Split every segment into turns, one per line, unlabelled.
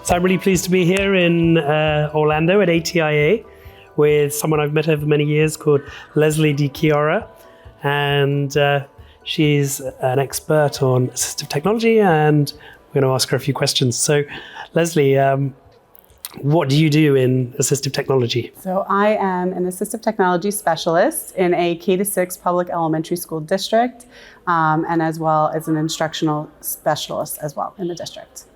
So I'm really pleased to be here in Orlando at ATiA with someone I've met over many years called Leslie DiChiara. And she's an expert on assistive technology, and we're going to ask her a few questions. So Leslie, what do you do in assistive technology?
So I am an assistive technology specialist in a K-6 public elementary school district, and as well as an instructional specialist as well in the district.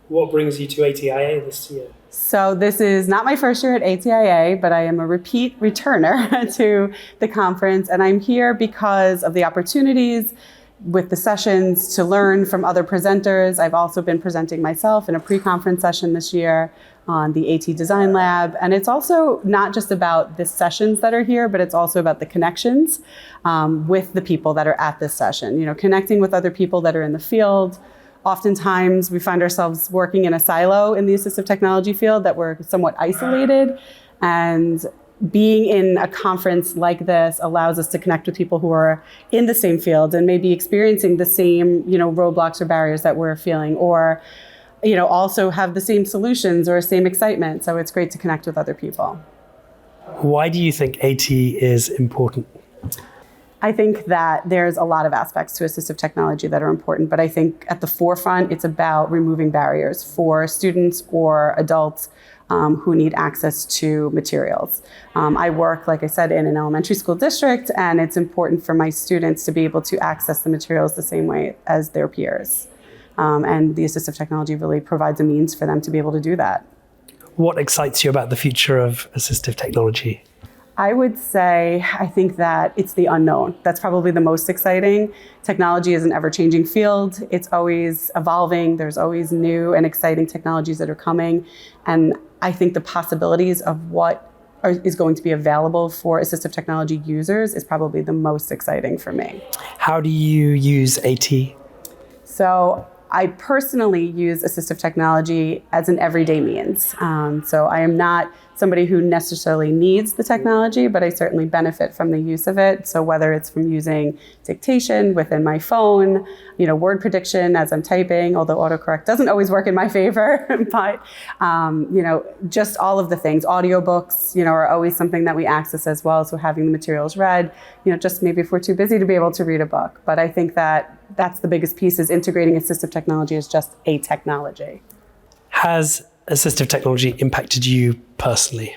What brings you to ATiA this year?
So this is not my first year at ATiA, but I am a repeat returner to the conference, and I'm here because of the opportunities with the sessions to learn from other presenters. I've also been presenting myself in a pre-conference session this year on the AT Design Lab. And it's also not just about the sessions that are here, but it's also about the connections with the people that are at this session. You know, connecting with other people that are in the field. Oftentimes we find ourselves working in a silo in the assistive technology field, that we're somewhat isolated, and being in a conference like this allows us to connect with people who are in the same field and maybe experiencing the same, roadblocks or barriers that we're feeling, or, also have the same solutions or same excitement. So it's great to connect with other people.
Why do you think AT is important?
I think that there's a lot of aspects to assistive technology that are important, but I think at the forefront, it's about removing barriers for students or adults who need access to materials. I work, like I said, in an elementary school district, and it's important for my students to be able to access the materials the same way as their peers. And the assistive technology really provides a means for them to be able to do that.
What excites you about the future of assistive technology?
I would say, I think that it's the unknown. That's probably the most exciting. Technology is an ever-changing field. It's always evolving. There's always new and exciting technologies that are coming. And I think the possibilities of what is going to be available for assistive technology users is probably the most exciting for me.
How do you use AT?
So I personally use assistive technology as an everyday means. So I am not somebody who necessarily needs the technology, but I certainly benefit from the use of it. So whether it's from using dictation within my phone, word prediction as I'm typing, although autocorrect doesn't always work in my favor, but just all of the things. Audiobooks, are always something that we access as well. So having the materials read, just maybe if we're too busy to be able to read a book. But I think that that's the biggest piece, is integrating assistive technology as just a technology.
Has assistive technology impacted you personally?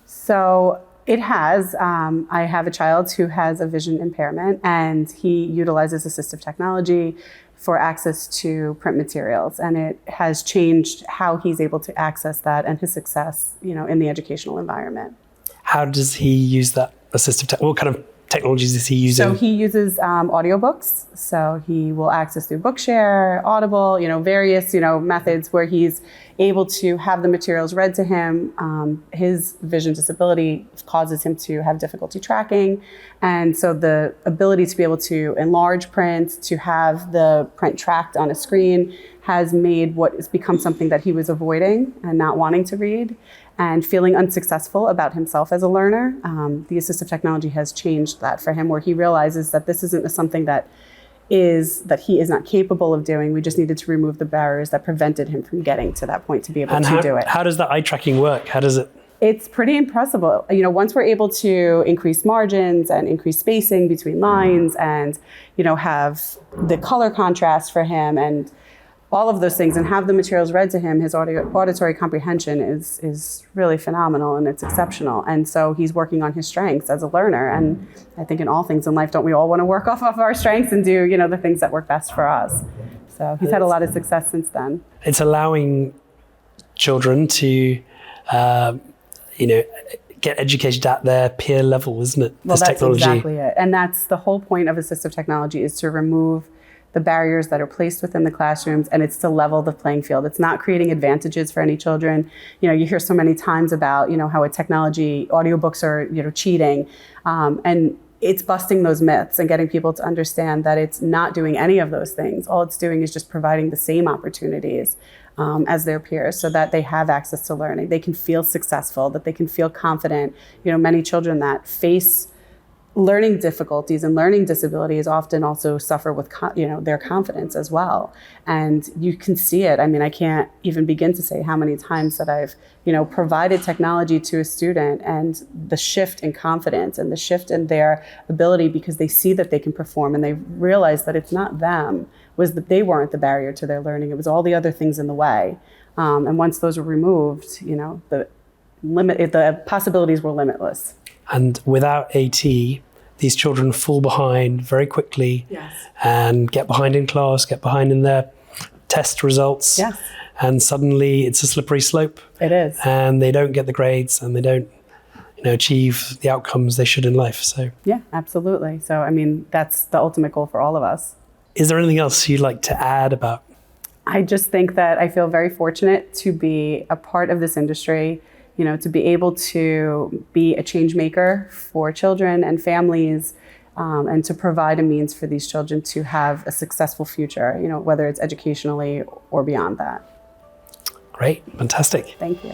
So it has. I have a child who has a vision impairment, and he utilizes assistive technology for access to print materials. And it has changed how he's able to access that and his success, in the educational environment.
How does he use that assistive tech? What kind of technologies is he using?
So he uses audiobooks. So he will access through Bookshare, Audible, various, methods where he's able to have the materials read to him. His vision disability causes him to have difficulty tracking. And so the ability to be able to enlarge print, to have the print tracked on a screen, has made what has become something that he was avoiding and not wanting to read, and feeling unsuccessful about himself as a learner. The assistive technology has changed that for him, where he realizes that this isn't something that he is not capable of doing. We just needed to remove the barriers that prevented him from getting to that point to be able to do it.
How does the eye tracking work? How does it?
It's pretty impressive. Once we're able to increase margins and increase spacing between lines, and have the color contrast for him and all of those things, and have the materials read to him, his auditory comprehension is really phenomenal, and it's exceptional. And so he's working on his strengths as a learner. And I think in all things in life, don't we all want to work off of our strengths and do, the things that work best for us? So he's had a lot of success since then.
It's allowing children to, get educated at their peer level, isn't it?
Well, that's exactly it. And that's the whole point of assistive technology, is to remove the barriers that are placed within the classrooms, and it's to level the playing field. It's not creating advantages for any children. You hear so many times about, how audiobooks are, cheating. And it's busting those myths and getting people to understand that it's not doing any of those things. All it's doing is just providing the same opportunities as their peers, so that they have access to learning. They can feel successful, that they can feel confident. Many children that face learning difficulties and learning disabilities often also suffer with their confidence as well. And you can see it. I mean, I can't even begin to say how many times that I've provided technology to a student, and the shift in confidence and the shift in their ability, because they see that they can perform and they realize that it's not them, was that they weren't the barrier to their learning. It was all the other things in the way. And once those were removed, the possibilities were limitless.
And without AT, these children fall behind very quickly.
Yes.
And get behind in class, get behind in their test results.
Yes.
And suddenly it's a slippery slope.
It is.
And they don't get the grades, and they don't achieve the outcomes they should in life. So
yeah, absolutely. So, I mean, that's the ultimate goal for all of us.
Is there anything else you'd like to add about?
I just think that I feel very fortunate to be a part of this industry, to be able to be a change maker for children and families, and to provide a means for these children to have a successful future, whether it's educationally or beyond that.
Great, fantastic.
Thank you.